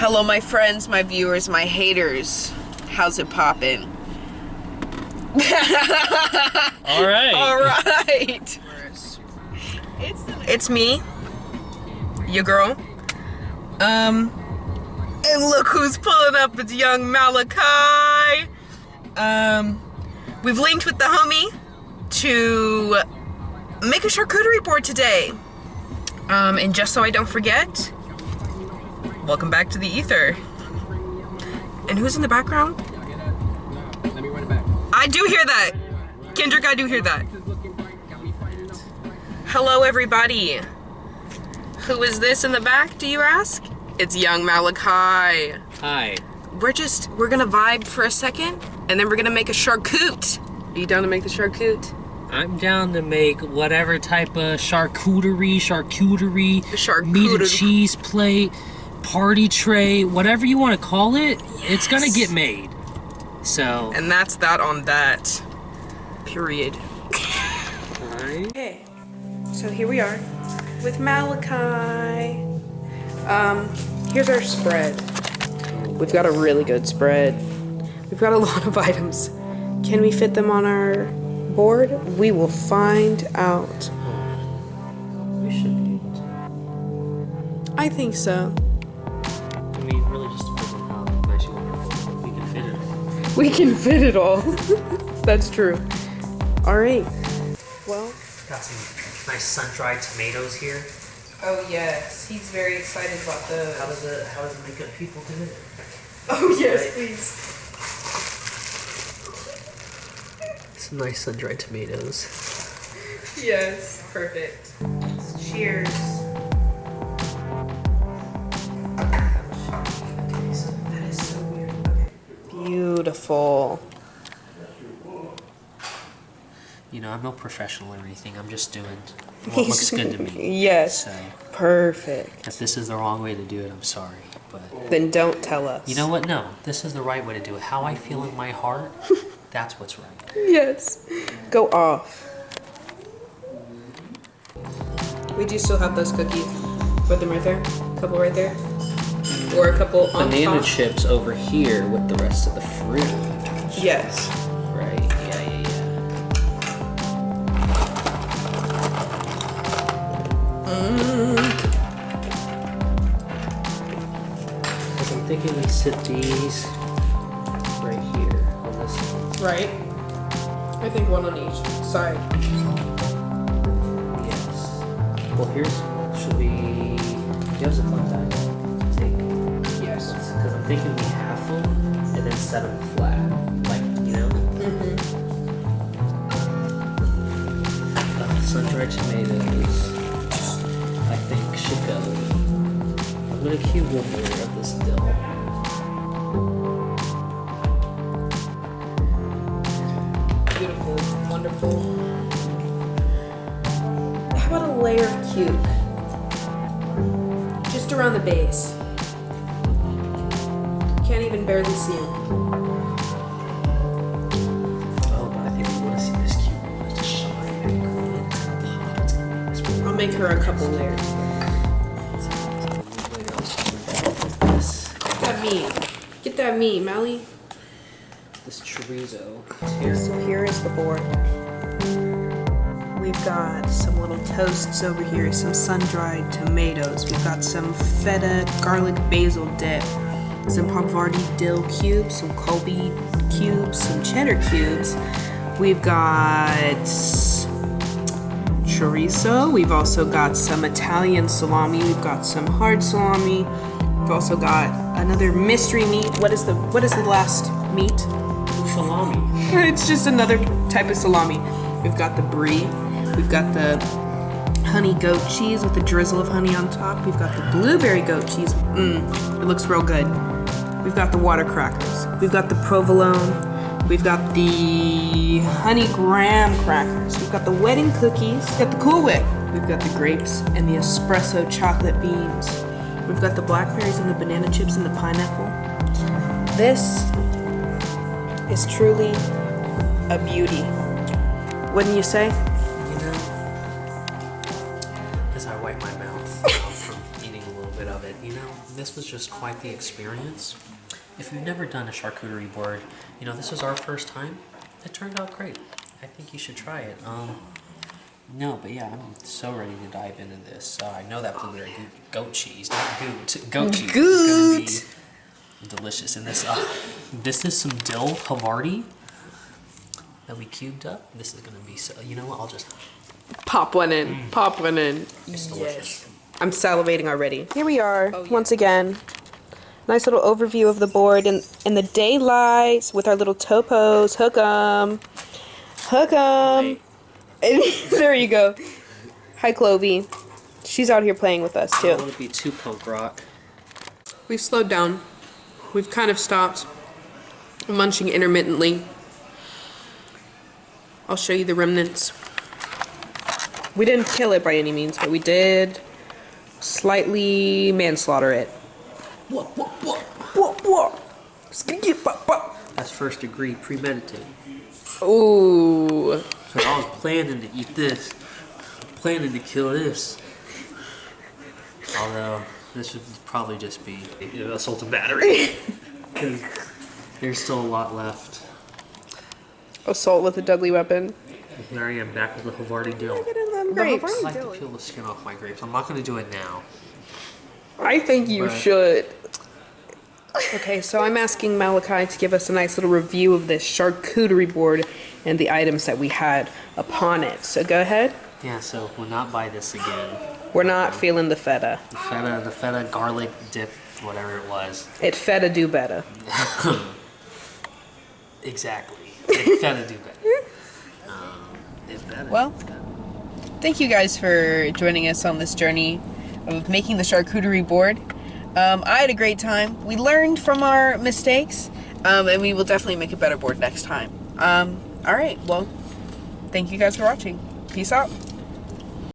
Hello, my friends, my viewers, my haters. How's it poppin'? All right. All right. It's me, your girl. And look who's pulling up. It's young Malachi. We've linked with the homie to make a charcuterie board today. And just so I don't forget, welcome back to the ether. And who's in the background? Let me run it back. I do hear that. Kendrick, I do hear that. Hello, everybody. Who is this in the back, do you ask? It's young Malachi. Hi. We're gonna vibe for a second, and then we're gonna make a charcute. Are you down to make the charcute? I'm down to make whatever type of charcuterie, Charcuterie. meat and cheese plate, party tray, whatever you want to call it, It's gonna get made. So. And that's that on that. Period. Alright. Okay, so here we are with Malachi. Here's our spread. We've got a really good spread. We've got a lot of items. Can we fit them on our board? We will find out. We should be able to. I think so. I mean, really just depends on how nice you want your board. We can fit it. We can fit it all. That's true. All right. Well. Got some nice sun-dried tomatoes here. Oh yes, he's very excited about those. How does it make good people do it? Oh yes, please. Some nice sun-dried tomatoes. Yes, perfect. Cheers. That is so weird. Okay. Beautiful. You know, I'm no professional or anything. I'm just doing what looks good to me. Yes. So, perfect. if this is the wrong way to do it, I'm sorry. But Then don't tell us. you know what? No, this is the right way to do it. How I feel in my heart, that's what's right. Yes. Go off. We do still have those cookies. Put them right there. A couple right there. Or a couple on Banana top. chips over here with the rest of the fruit. Yes. Right? Yeah. Because I'm thinking we sit these right here on this one. Right. I think one on each side. Yes. Well, should we, do you have some fun time to take? Yes. Because I'm thinking we half them and then set them flat. Like, you know? Sun-dried tomatoes, I think, should go. I'm gonna cube one more of this dill. Beautiful, wonderful. How about a layer of cube? Just around the base. Can't even barely see them. Oh, but I think we want to see this cube. It's just shine and I'll make her a couple layers. Get that meat. Get that meat, Mally. This chorizo. So here is the board. We've got some little toasts over here, some sun-dried tomatoes. We've got some feta garlic basil dip, some Pogvardi dill cubes, some Colby cubes, some cheddar cubes. We've got chorizo. We've also got some Italian salami. We've got some hard salami. We've also got another mystery meat. What is the last meat? Salami. It's just another type of salami. We've got the brie. We've got the honey goat cheese with a drizzle of honey on top. We've got the blueberry goat cheese. It looks real good. We've got the water crackers. We've got the provolone. We've got the honey graham crackers. We've got the wedding cookies. We've got the Cool Whip. We've got the grapes and the espresso chocolate beans. We've got the blackberries and the banana chips and the pineapple. This is truly a beauty. Wouldn't you say? You know, as I wipe my mouth from eating a little bit of it, you know, this was just quite the experience. If you've never done a charcuterie board, you know, this was our first time. It turned out great. I think you should try it. No, but yeah, I'm so ready to dive into this. I know that blueberry goat cheese, not goat cheese, Goat. is gonna be delicious. And this is some dill Havarti that we cubed up. This is gonna be so. You know what? I'll just Pop one in. Pop one in. It's delicious. I'm salivating already. Here we are, once again. Nice little overview of the board in the daylight with our little topos. Hook 'em. Hook 'em. There you go. Hi, Clovey. She's out here playing with us, I too. don't want to be too punk rock. We've slowed down. We've kind of stopped munching intermittently. I'll show you the remnants. We didn't kill it by any means, but we did slightly manslaughter it. That's first degree premeditated. Ooh. So I was planning to eat this, planning to kill this. Although this would probably just be assault and battery. Because there's still a lot left. Assault with a deadly weapon. There I am, back with the Havarti dill. Look at them grapes. I like to peel the skin off my grapes. I'm not going to do it now. I think you But- should. Okay, so I'm asking Malachi to give us a nice little review of this charcuterie board and the items that we had upon it. So go ahead. Yeah, so we'll not buy this again. We're not feeling the feta. The feta garlic dip, whatever it was. It feta do better. Exactly. It feta do better. It's better. Well, thank you guys for joining us on this journey of making the charcuterie board. I had a great time. We learned from our mistakes, and we will definitely make a better board next time. Alright, well, thank you guys for watching. Peace out.